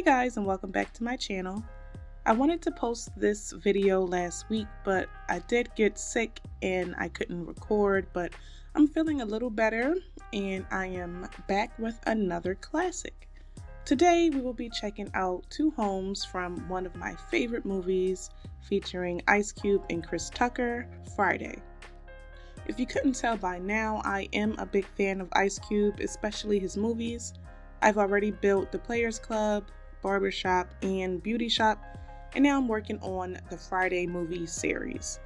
Hey guys, and welcome back to my channel. I wanted to post this video last week, but I did get sick and I couldn't record, but I'm feeling a little better and I am back with another classic. Today we will be checking out two homes from one of my favorite movies featuring Ice Cube and Chris Tucker, Friday. If you couldn't tell by now, I am a big fan of Ice Cube, especially his movies. I've already built the Players Club, Barbershop, and Beauty Shop, and now I'm working on the Friday movie series.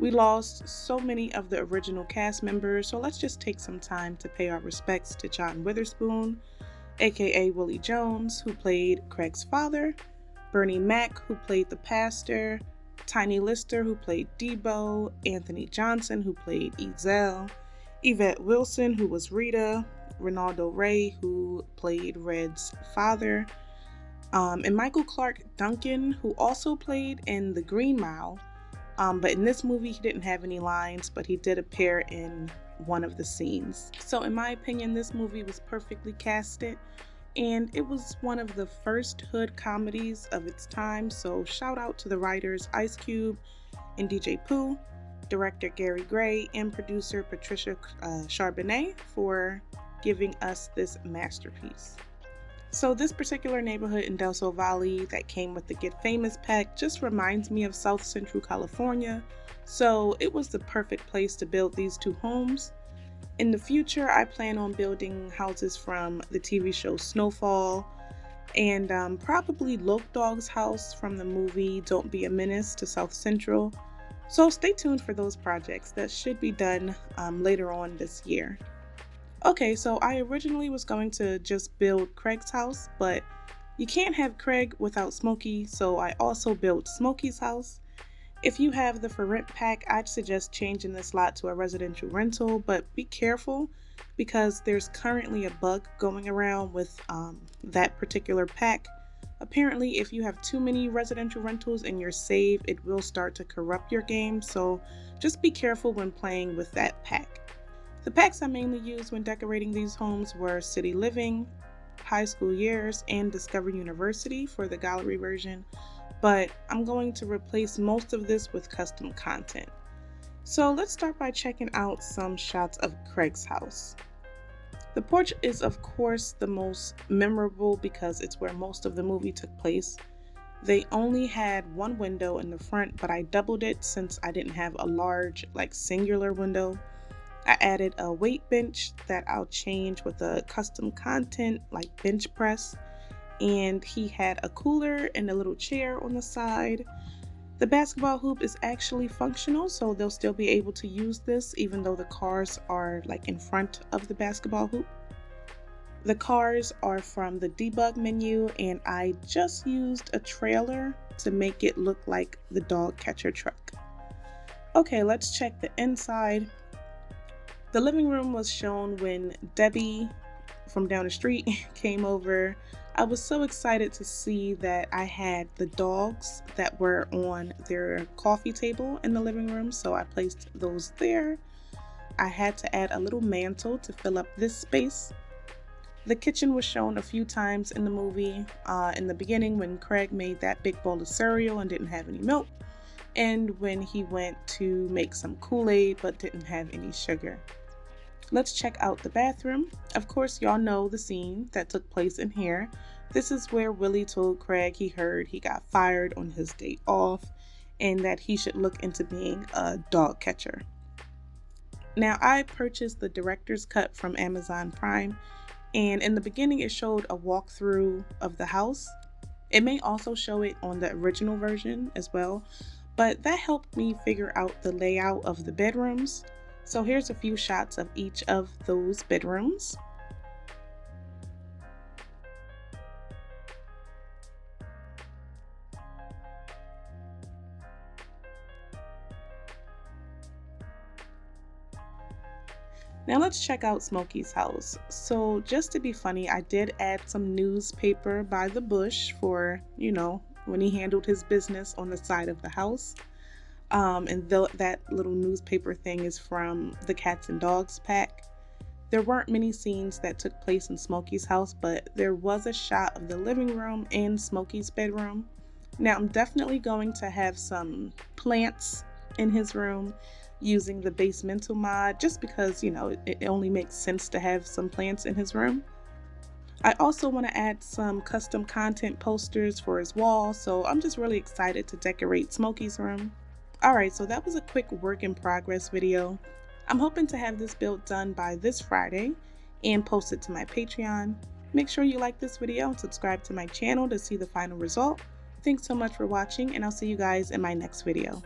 We lost so many of the original cast members, so let's just take some time to pay our respects to John Witherspoon, aka Willie Jones, who played Craig's father, Bernie Mac, who played the pastor, Tiny Lister, who played Debo, Anthony Johnson, who played Ezell, Yvette Wilson, who was Rita, Ronaldo Ray, who played Red's father, and Michael Clark Duncan, who also played in The Green Mile, but in this movie he didn't have any lines, but he did appear in one of the scenes. So in my opinion, this movie was perfectly casted, and it was one of the first hood comedies of its time, so shout out to the writers Ice Cube and DJ Pooh, director Gary Gray, and producer Patricia Charbonnet for giving us this masterpiece. So this particular neighborhood in Del Sol Valley that came with the Get Famous pack just reminds me of South Central California, so it was the perfect place to build these two homes. In the future, I plan on building houses from the TV show Snowfall, and probably Loke Dog's house from the movie Don't Be a Menace to South Central. So stay tuned for those projects that should be done later on this year. Okay, so I originally was going to just build Craig's house, but you can't have Craig without Smokey, so I also built Smokey's house. If you have the for rent pack, I'd suggest changing this lot to a residential rental, but be careful because there's currently a bug going around with that particular pack. Apparently, if you have too many residential rentals in your save, it will start to corrupt your game, so just be careful when playing with that pack. The packs I mainly used when decorating these homes were City Living, High School Years, and Discover University for the gallery version, but I'm going to replace most of this with custom content. So let's start by checking out some shots of Craig's house. The porch is of course the most memorable because it's where most of the movie took place. They only had one window in the front, but I doubled it since I didn't have a large, singular window. I added a weight bench that I'll change with a custom content like bench press, and he had a cooler and a little chair on the side. The basketball hoop is actually functional, so they'll still be able to use this even though the cars are in front of the basketball hoop. The cars are from the debug menu, and I just used a trailer to make it look like the dog catcher truck. Okay, let's check the inside. The living room was shown when Debbie from down the street came over. I was so excited to see that I had the dogs that were on their coffee table in the living room, so I placed those there. I had to add a little mantle to fill up this space. The kitchen was shown a few times in the movie, in the beginning when Craig made that big bowl of cereal and didn't have any milk, and when he went to make some Kool-Aid but didn't have any sugar. Let's check out the bathroom. Of course, y'all know the scene that took place in here. This is where Willie told Craig he heard he got fired on his day off and that he should look into being a dog catcher. Now, I purchased the director's cut from Amazon Prime, and in the beginning it showed a walkthrough of the house. It may also show it on the original version as well, but that helped me figure out the layout of the bedrooms. So here's a few shots of each of those bedrooms. Now let's check out Smokey's house. So just to be funny, I did add some newspaper by the bush for, when he handled his business on the side of the house. And that little newspaper thing is from the Cats and Dogs pack. There weren't many scenes that took place in Smokey's house, but there was a shot of the living room and Smokey's bedroom. Now, I'm definitely going to have some plants in his room using the basemental mod just because, it only makes sense to have some plants in his room. I also want to add some custom content posters for his wall, so I'm just really excited to decorate Smokey's room. Alright, so that was a quick work in progress video. I'm hoping to have this build done by this Friday and post it to my Patreon. Make sure you like this video and subscribe to my channel to see the final result. Thanks so much for watching, and I'll see you guys in my next video.